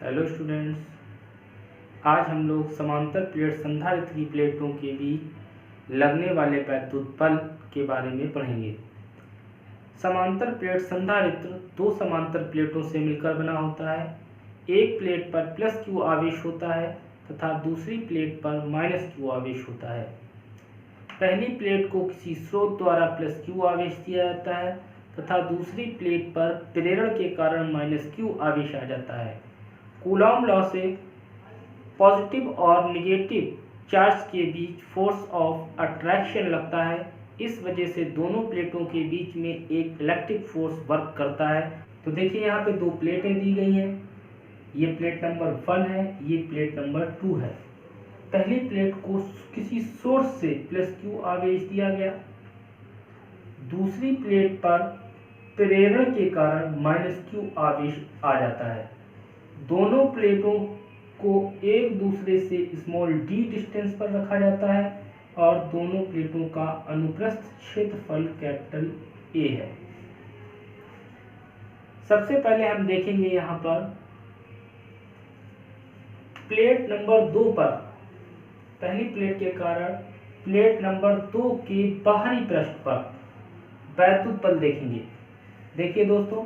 Hello students, आज हम लोग समांतर प्लेट संधारित्र की प्लेटों के बीच लगने वाले वैद्युत बल के बारे में पढ़ेंगे। समांतर प्लेट संधारित्र दो समांतर प्लेटों से मिलकर बना होता है। एक प्लेट पर प्लस क्यू आवेश होता है तथा दूसरी प्लेट पर माइनस क्यू आवेश होता है। पहली प्लेट को किसी स्रोत द्वारा प्लस क्यू आवेश दिया जाता है तथा दूसरी प्लेट पर प्रेरण के कारण माइनस क्यू आवेश आ जाता है। कूलॉम लॉ से पॉजिटिव और नेगेटिव चार्ज के बीच फोर्स ऑफ अट्रैक्शन लगता है। इस वजह से दोनों प्लेटों के बीच में एक इलेक्ट्रिक फोर्स वर्क करता है। तो देखिए यहाँ पे दो प्लेटें दी गई हैं। ये प्लेट नंबर 1 है, ये प्लेट नंबर 2 है। पहली प्लेट को किसी सोर्स से प्लस क्यू आवेश दिया गया, दूसरी प्लेट पर प्रेरण के कारण माइनस क्यू आवेश आ जाता है। दोनों प्लेटों को एक दूसरे से स्मॉल डी डिस्टेंस पर रखा जाता है और दोनों प्लेटों का अनुप्रस्थ क्षेत्रफल कैपिटल ए है। सबसे पहले हम देखेंगे यहाँ पर प्लेट नंबर 2 पर पहली प्लेट के कारण प्लेट नंबर 2 के बाहरी पृष्ठ पर वैद्युत बल देखेंगे। देखिए दोस्तों,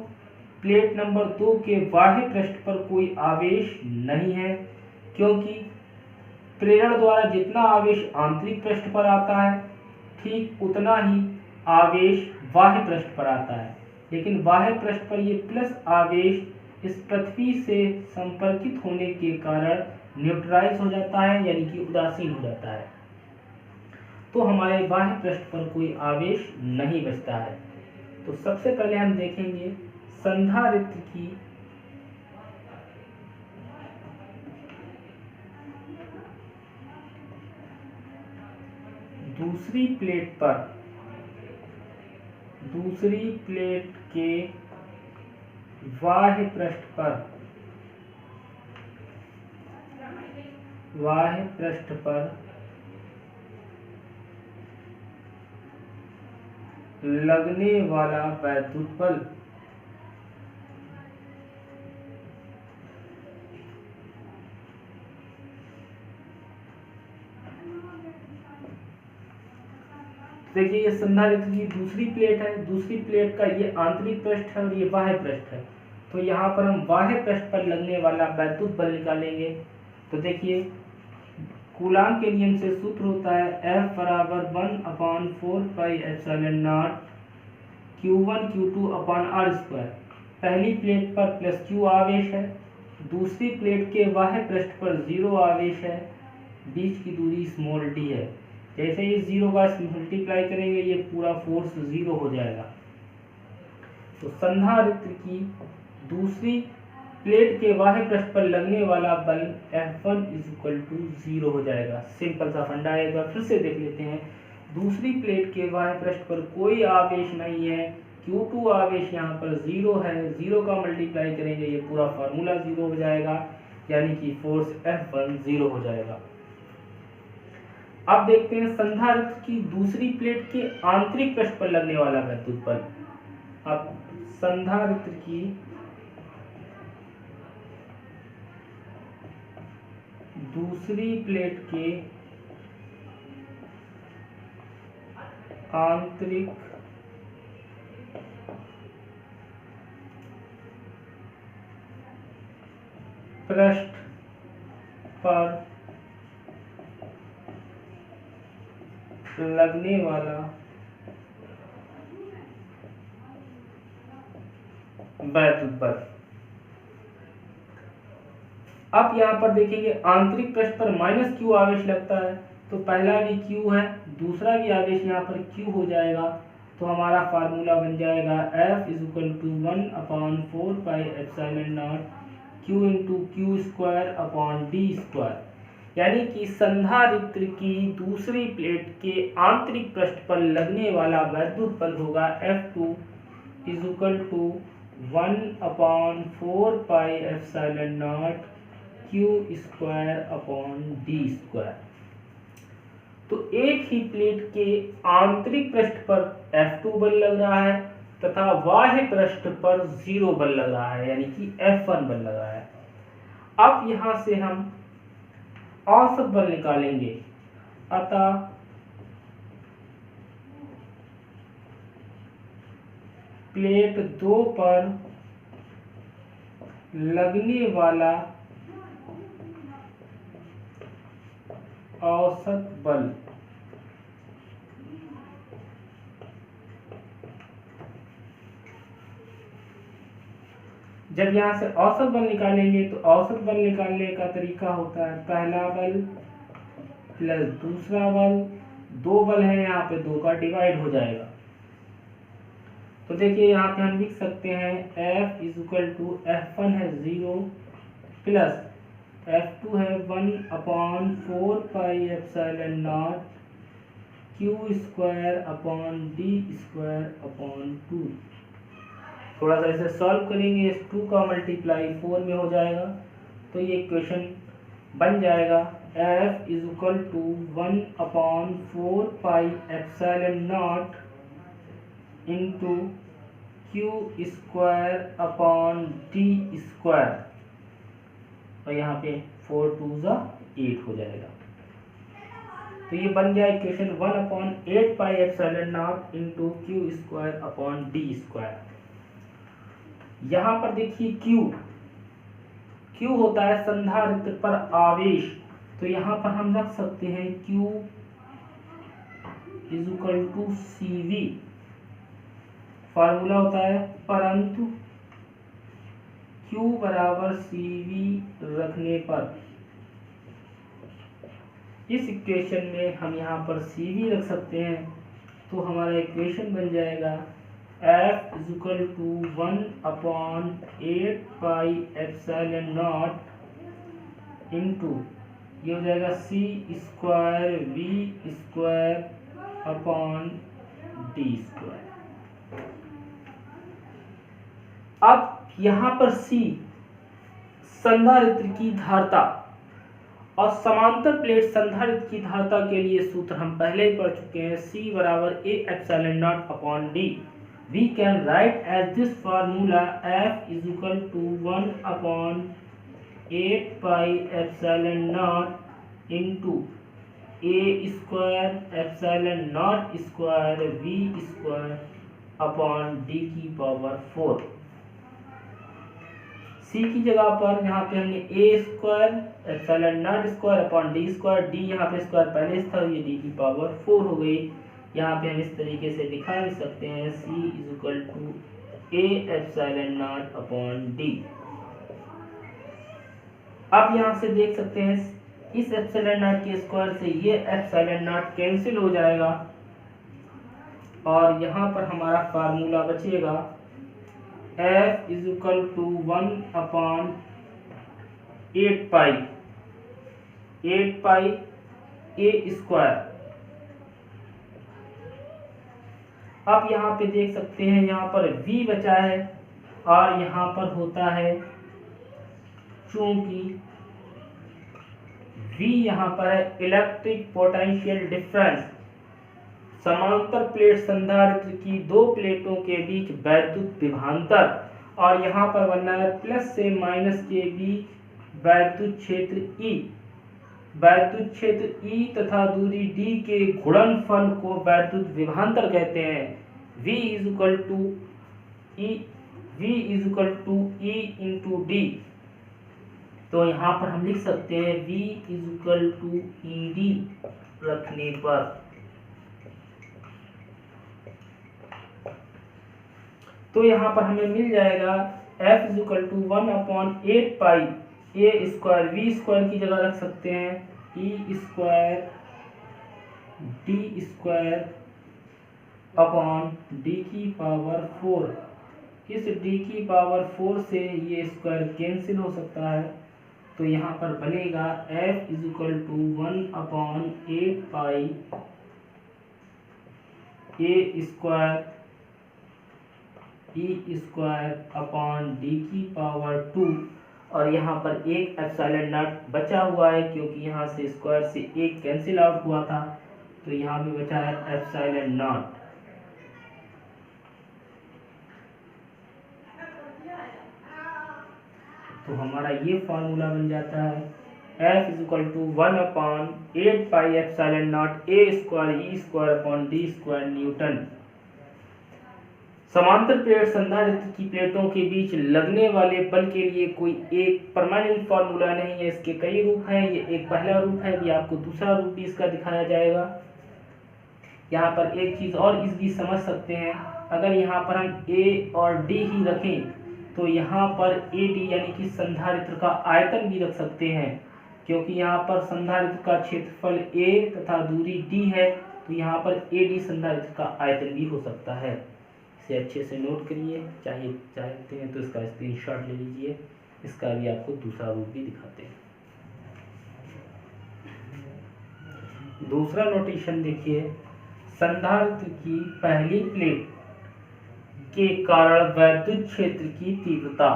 प्लेट नंबर 2 के बाह्य पृष्ठ पर कोई आवेश नहीं है, क्योंकि प्रेरण द्वारा जितना आवेश आंतरिक पृष्ठ पर आता है ठीक उतना ही आवेश बाह्य पृष्ठ पर आता है। लेकिन बाह्य पृष्ठ पर ये प्लस आवेश इस पृथ्वी से संपर्कित होने के कारण न्यूट्रलाइज हो जाता है, यानी कि उदासीन हो जाता है। तो हमारे बाह्य पृष्ठ पर कोई आवेश नहीं बचता है। तो सबसे पहले हम देखेंगे संधारित्र की दूसरी प्लेट पर दूसरी प्लेट के बाह्य पृष्ठ पर लगने वाला वैद्युत बल देखिए, ये संधारित्र की दूसरी प्लेट है। दूसरी प्लेट का ये आंतरिक पृष्ठ है और ये बाह्य पृष्ठ है। तो यहाँ पर हम बाह्य पृष्ठ पर लगने वाला वैद्युत बल निकालेंगे। तो देखिए, कूलॉम के नियम से सूत्र होता है F बराबर 1/4πε0 Q1 Q2/r²। पहली प्लेट पर प्लस क्यू आवेश है, दूसरी प्लेट के बाह्य पृष्ठ पर 0 आवेश है, बीच की दूरी स्मॉल डी है। जैसे ही 0 का मल्टीप्लाई करेंगे ये पूरा फोर्स 0 हो जाएगा। तो संधारित्र की दूसरी प्लेट के बाह्य पृष्ठ पर लगने वाला बल F1 = 0 हो जाएगा। सिंपल सा फंडा है, एक बार फिर से देख लेते हैं। दूसरी प्लेट के बाह्य पृष्ठ पर कोई आवेश नहीं है, Q2 आवेश यहाँ पर 0 है। 0 का मल्टीप्लाई करेंगे ये पूरा फार्मूला 0 हो जाएगा, यानी कि फोर्स F1 0 हो जाएगा। अब देखते हैं संधारित्र की दूसरी प्लेट के आंतरिक पृष्ठ पर लगने वाला वैद्युत बल। अब संधारित्र की दूसरी प्लेट के आंतरिक पृष्ठ पर लगने वाला वैद्युत बल। अब यहाँ पर देखेंगे आंतरिक पृष्ठ पर माइनस क्यू आवेश लगता है, तो पहला भी क्यू है, दूसरा भी आवेश यहाँ पर क्यू हो जाएगा। तो हमारा फार्मूला बन जाएगा F = 1/4πε0 Q × Q² यानी कि संधारित्र की दूसरी प्लेट के आंतरिक पृष्ठ पर लगने वाला वैद्युत बल होगा F2 = 1/4πε0 Q²/d²। तो एक ही प्लेट के आंतरिक पृष्ठ पर F2 बल लग रहा है तथा बाह्य पृष्ठ पर 0 बल लग रहा है, यानी कि F1 बल लग रहा है। अब यहाँ से हम औसत बल निकालेंगे। अतः प्लेट 2 पर लगने वाला औसत बल जब यहाँ से औसत बल निकालेंगे तो औसत बल निकालने का तरीका होता है पहला बल प्लस दूसरा बल, 2 बल है यहाँ पे, 2 का डिवाइड हो जाएगा। तो देखिए यहाँ पे हम लिख सकते हैं F is equal to F1 है 0 प्लस F2 है 1/4 pi epsilon not Q square upon D square upon 2। थोड़ा सा इसे सॉल्व करेंगे, इस 2 का मल्टीप्लाई 4 में हो जाएगा, तो ये इक्वेशन बन जाएगा F is equal to 1/4 pi epsilon not into Q square upon D square, और यहाँ पे 4 2 8 हो जाएगा। तो ये बन गया equation 1/8 pi epsilon not into Q square upon D square. यहाँ पर देखिए Q होता है संधारित्र पर आवेश, तो यहाँ पर हम रख सकते हैं Q is equal to CV, formula होता है, परंतु Q बराबर CV रखने पर इस इक्वेशन में हम यहाँ पर CV रख सकते हैं, तो हमारा इक्वेशन बन जाएगा F is equal to 1/8 pi epsilon not into ये हो जाएगा C square V square upon D square. अब यहाँ पर C संधारित्र की धारता, और समांतर प्लेट संधारित्र की धारता के लिए सूत्र हम पहले ही पढ़ चुके हैं, C बराबर A epsilon not upon D। We can write as this formula F is equal to 1/8 pi epsilon naught into A square epsilon naught square V square upon D की पावर 4। C की जगह पर यहाँ पे हमने A square epsilon not square upon D square, D यहाँ पे square पहले था, ये D की पावर 4 हो गई। यहाँ पे हम इस तरीके से दिखा भी सकते हैं C is equal to A epsilon not upon D। अब यहाँ से देख सकते हैं इस एप्सिलॉन नॉट के स्क्वायर से ये एप्सिलॉन नॉट कैंसिल हो जाएगा, और यहाँ पर हमारा फार्मूला बचेगा F is equal to 1/8 pi A square. अब यहाँ पे देख सकते हैं यहाँ पर V बचा है, और यहाँ पर होता है, चूंकि V यहाँ पर है इलेक्ट्रिक पोटेंशियल डिफरेंस, समांतर प्लेट संधारित्र की 2 प्लेटों के बीच वैद्युत विभवांतर, और यहाँ पर बनना है प्लस से माइनस के बीच वैद्युत क्षेत्र E। वैद्युत क्षेत्र E तथा दूरी D के गुणनफल को वैद्युत विभवांतर कहते हैं। V is equal to E into D, तो यहाँ पर हम लिख सकते हैं V is equal to ED रखने पर, तो यहाँ पर हमें मिल जाएगा F is equal to 1/8 pi A square, V square की जगह रख सकते हैं E square D square upon D की पावर 4। इस D की पावर 4 से ये स्क्वायर कैंसिल हो सकता है, तो यहाँ पर बनेगा F is equal to 1/8 pi A square E square upon D की पावर 2, और यहाँ पर एक एप्सिलॉन नॉट बचा हुआ है, क्योंकि यहाँ से स्क्वायर से एक कैंसिल आउट हुआ था, तो यहाँ भी बचा है एप्सिलॉन नॉट। तो हमारा ये फार्मूला बन जाता है F is equal to 1/8 pi epsilon not a square e square upon d square newton. समांतर प्लेट संधारित्र की प्लेटों के बीच लगने वाले बल के लिए कोई एक परमानेंट फार्मूला नहीं है, इसके कई रूप हैं। ये एक पहला रूप है, भी आपको दूसरा रूप भी इसका दिखाया जाएगा। यहाँ पर एक चीज़ और इस भी समझ सकते हैं, अगर यहाँ पर हम a और d ही रखें तो यहाँ पर AD यानी कि संधारित्र का आयतन भी रख सकते हैं, क्योंकि यहाँ पर संधारित्र का क्षेत्रफल a तथा दूरी d है, तो यहाँ पर AD संधारित्र का आयतन भी हो सकता है। इसे अच्छे से नोट करिए, चाहते हैं तो इसका स्क्रीनशॉट ले लीजिए। इसका भी आपको दूसरा रूप भी दिखाते हैं। दूसरा नोटेशन देखिए, संधारित्र की पहली प्लेट के कारण वैद्युत क्षेत्र की तीव्रता।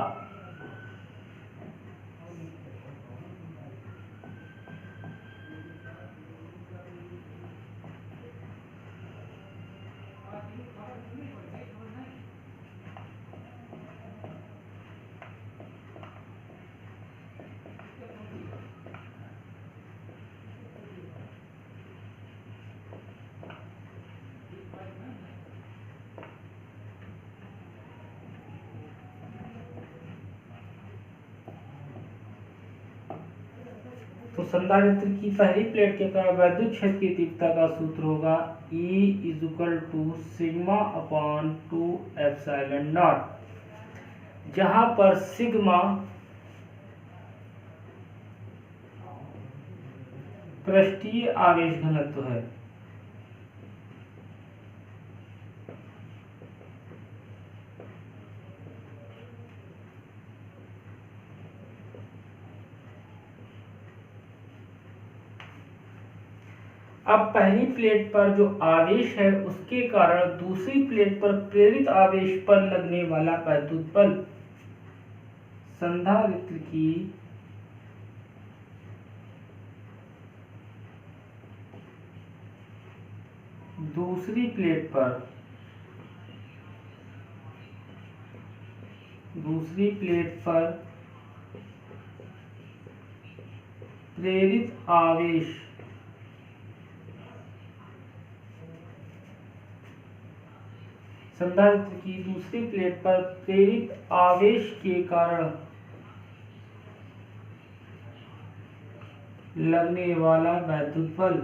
तो संधारित्र की पहली प्लेट के कारण वैद्युत क्षेत्र की तीव्रता का सूत्र होगा E is equal to sigma upon 2 epsilon not, जहां पर सिग्मा पृष्ठीय आवेश घनत्व है। अब पहली प्लेट पर जो आवेश है उसके कारण दूसरी प्लेट पर प्रेरित आवेश पर लगने वाला वैद्युत बल। संधारित्र की दूसरी प्लेट पर प्रेरित आवेश संधारित्र की दूसरी प्लेट पर प्रेरित आवेश के कारण लगने वाला वैद्युत बल।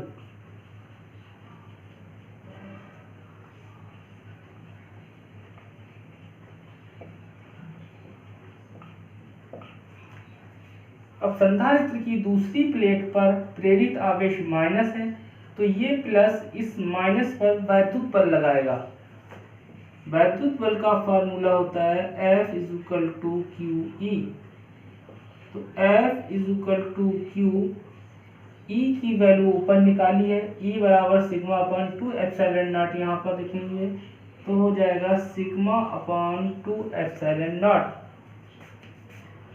अब संधारित्र की दूसरी प्लेट पर प्रेरित आवेश माइनस है, तो ये प्लस इस माइनस पर वैद्युत बल लगाएगा। वैद्युत बल का फॉर्मूला होता है F is equal to QE। तो F is equal to Q, E की वैल्यू ऊपर निकाली है, E बराबर सिग्मा अपॉन 2 एप्सिलॉन नॉट यहाँ पर लिखेंगे तो हो जाएगा सिग्मा अपॉन 2 एप्सिलॉन नॉट।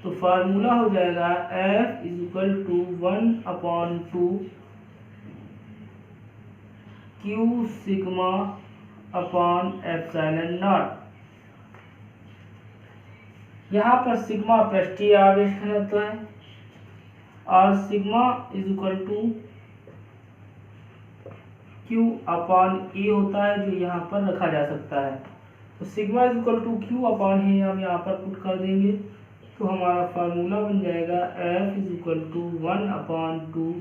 तो फार्मूला हो जाएगा F is equal to 1/2 Q sigma upon epsilon not. यहाँ पर सिग्मा पृष्ठीय आवेश घनत्व है और sigma is equal to Q upon E होता है, जो यहाँ पर रखा जा सकता है। तो sigma is equal to Q upon है, हम यहाँ पर पुट कर देंगे तो हमारा फार्मूला बन जाएगा F is equal to 1/2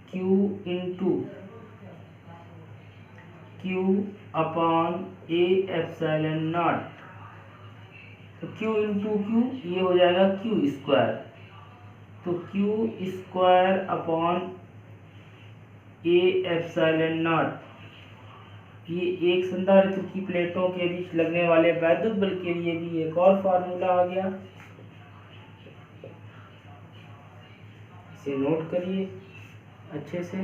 Q into Q upon A epsilon not. तो Q इंटू Q ये हो जाएगा Q स्क्वायर, तो Q square upon A epsilon not. ये एक संधारित्र की प्लेटों के बीच लगने वाले वैद्युत बल के लिए भी एक और फार्मूला आ गया, इसे नोट करिए अच्छे से।